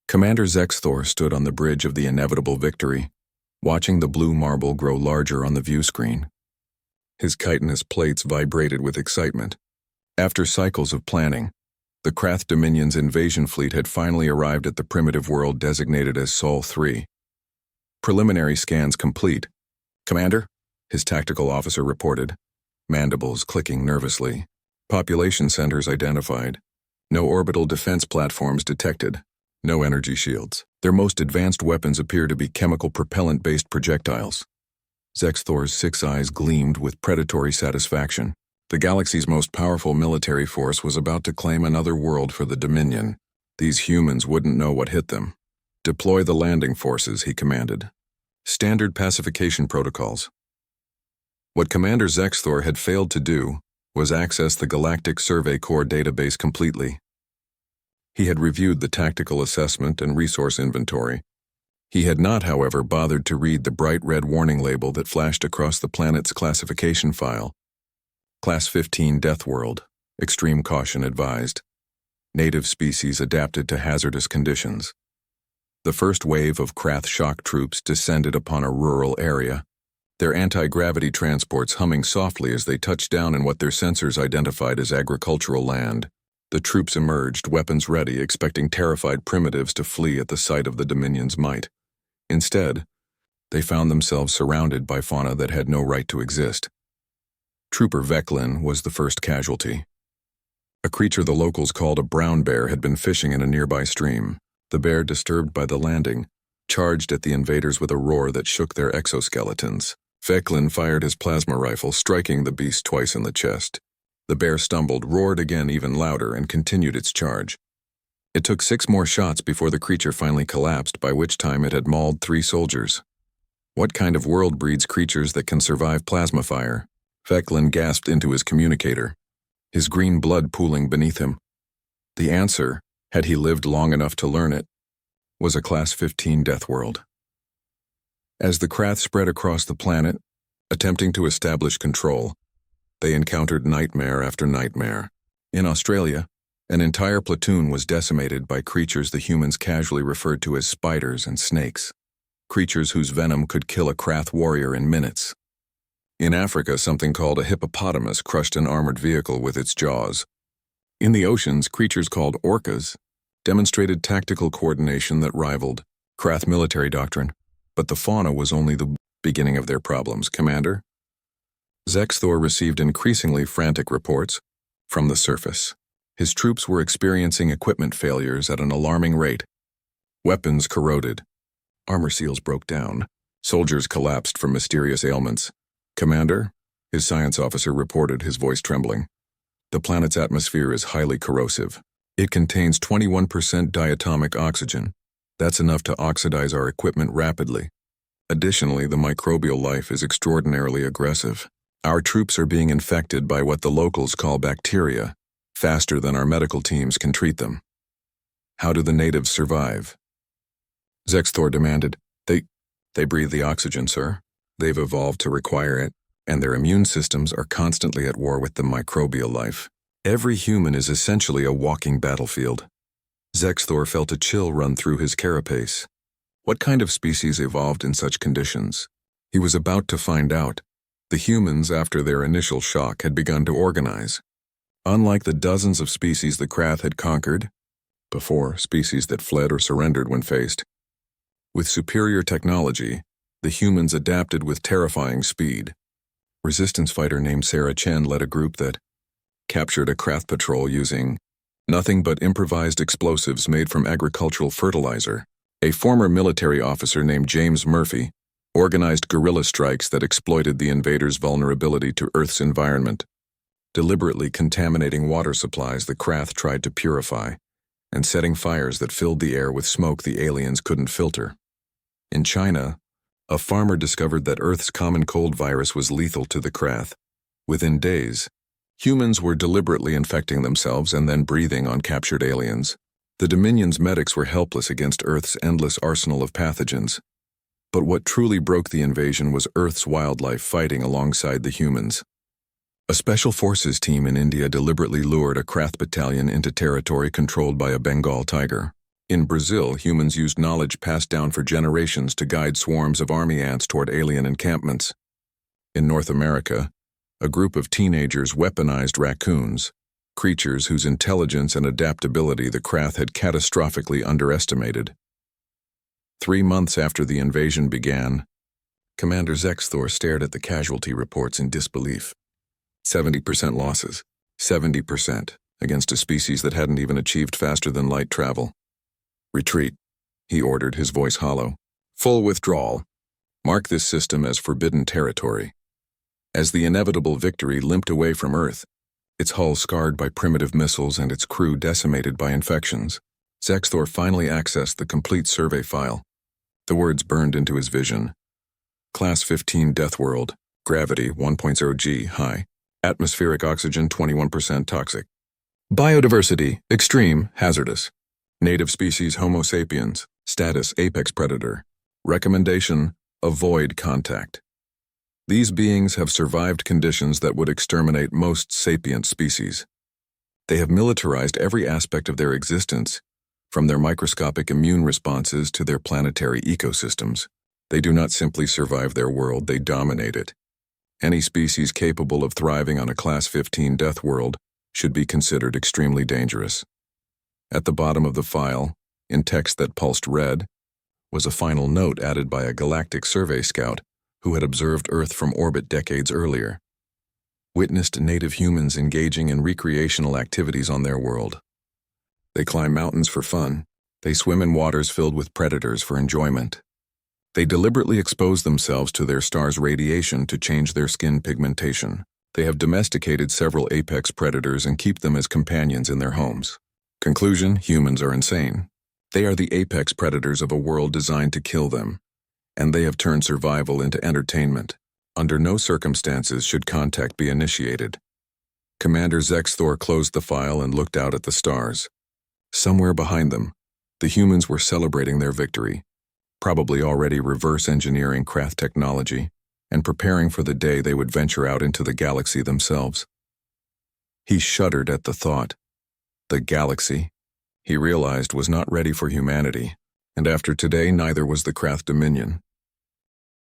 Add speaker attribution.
Speaker 1: Commander Zexthor stood on the bridge of the inevitable victory, watching the blue marble grow larger on the view screen. His chitinous plates vibrated with excitement. After cycles of planning, the Krath Dominion's invasion fleet had finally arrived at the primitive world designated as Sol 3. Preliminary scans complete. "Commander," his tactical officer reported, mandibles clicking nervously. "Population centers identified. No orbital defense platforms detected. No energy shields. Their most advanced weapons appear to be chemical propellant-based projectiles." Zexthor's 6 eyes gleamed with predatory satisfaction. The galaxy's most powerful military force was about to claim another world for the Dominion. These humans wouldn't know what hit them. "Deploy the landing forces," he commanded. Standard pacification protocols. What Commander Zexthor had failed to do was access the Galactic Survey Corps database completely. He had reviewed the tactical assessment and resource inventory. He had not, however, bothered to read the bright red warning label that flashed across the planet's classification file. Class 15 Deathworld. Extreme caution advised. Native species adapted to hazardous conditions. The first wave of Krath shock troops descended upon a rural area, their anti-gravity transports humming softly as they touched down in what their sensors identified as agricultural land. The troops emerged, weapons ready, expecting terrified primitives to flee at the sight of the Dominion's might. Instead, they found themselves surrounded by fauna that had no right to exist. Trooper Veclin was the first casualty. A creature the locals called a brown bear had been fishing in a nearby stream. The bear, disturbed by the landing, charged at the invaders with a roar that shook their exoskeletons. Veclin fired his plasma rifle, striking the beast twice in the chest. The bear stumbled, roared again even louder, and continued its charge. It took 6 more shots before the creature finally collapsed, by which time it had mauled 3 soldiers. What kind of world breeds creatures that can survive plasma fire? Veclin gasped into his communicator, his green blood pooling beneath him. The answer, had he lived long enough to learn it, was a Class 15 Deathworld. As the Krath spread across the planet, attempting to establish control, they encountered nightmare after nightmare. In Australia, an entire platoon was decimated by creatures the humans casually referred to as spiders and snakes, creatures whose venom could kill a Krath warrior in minutes. In Africa, something called a hippopotamus crushed an armored vehicle with its jaws. In the oceans, creatures called Orcs demonstrated tactical coordination that rivaled Krath military doctrine, but the fauna was only the beginning of their problems, Commander. Zexthor received increasingly frantic reports from the surface. His troops were experiencing equipment failures at an alarming rate. Weapons corroded. Armor seals broke down. Soldiers collapsed from mysterious ailments. "Commander," his science officer reported, his voice trembling. "The planet's atmosphere is highly corrosive. It contains 21% diatomic oxygen. That's enough to oxidize our equipment rapidly. Additionally, the microbial life is extraordinarily aggressive. Our troops are being infected by what the locals call bacteria, faster than our medical teams can treat them." "How do the natives survive?" Zexthor demanded. They breathe the oxygen, sir. They've evolved to require it, and their immune systems are constantly at war with the microbial life. Every human is essentially a walking battlefield." Zexthor felt a chill run through his carapace. What kind of species evolved in such conditions? He was about to find out. The humans, after their initial shock, had begun to organize. Unlike the dozens of species the Krath had conquered before, species that fled or surrendered when faced, with superior technology, the humans adapted with terrifying speed. Resistance fighter named Sarah Chen led a group that captured a Krath patrol using nothing but improvised explosives made from agricultural fertilizer. A former military officer named James Murphy organized guerrilla strikes that exploited the invaders' vulnerability to Earth's environment. Deliberately contaminating water supplies the Krath tried to purify, and setting fires that filled the air with smoke the aliens couldn't filter. In China, a farmer discovered that Earth's common cold virus was lethal to the Krath. Within days, humans were deliberately infecting themselves and then breathing on captured aliens. The Dominion's medics were helpless against Earth's endless arsenal of pathogens. But what truly broke the invasion was Earth's wildlife fighting alongside the humans. A special forces team in India deliberately lured a Krath battalion into territory controlled by a Bengal tiger. In Brazil, humans used knowledge passed down for generations to guide swarms of army ants toward alien encampments. In North America, a group of teenagers weaponized raccoons, creatures whose intelligence and adaptability the Krath had catastrophically underestimated. 3 months after the invasion began, Commander Zexthor stared at the casualty reports in disbelief. 70% losses. 70%, against a species that hadn't even achieved faster-than-light travel. "Retreat," he ordered, his voice hollow. "Full withdrawal. Mark this system as forbidden territory." As the inevitable victory limped away from Earth, its hull scarred by primitive missiles and its crew decimated by infections, Zexthor finally accessed the complete survey file. The words burned into his vision. Class 15 Deathworld, gravity 1.0 g, high. Atmospheric oxygen 21% toxic. Biodiversity, extreme, hazardous. Native species Homo sapiens, status apex predator. Recommendation, avoid contact. These beings have survived conditions that would exterminate most sapient species. They have militarized every aspect of their existence, from their microscopic immune responses to their planetary ecosystems. They do not simply survive their world, they dominate it. Any species capable of thriving on a Class 15 death world should be considered extremely dangerous. At the bottom of the file, in text that pulsed red, was a final note added by a galactic survey scout who had observed Earth from orbit decades earlier. Witnessed native humans engaging in recreational activities on their world. They climb mountains for fun. They swim in waters filled with predators for enjoyment. They deliberately expose themselves to their star's radiation to change their skin pigmentation. They have domesticated several apex predators and keep them as companions in their homes. Conclusion: humans are insane. They are the apex predators of a world designed to kill them, and they have turned survival into entertainment. Under no circumstances should contact be initiated. Commander Zexthor closed the file and looked out at the stars. Somewhere behind them, the humans were celebrating their victory, probably already reverse engineering Krath technology, and preparing for the day they would venture out into the galaxy themselves. He shuddered at the thought. The galaxy, he realized, was not ready for humanity, and after today neither was the Krath Dominion.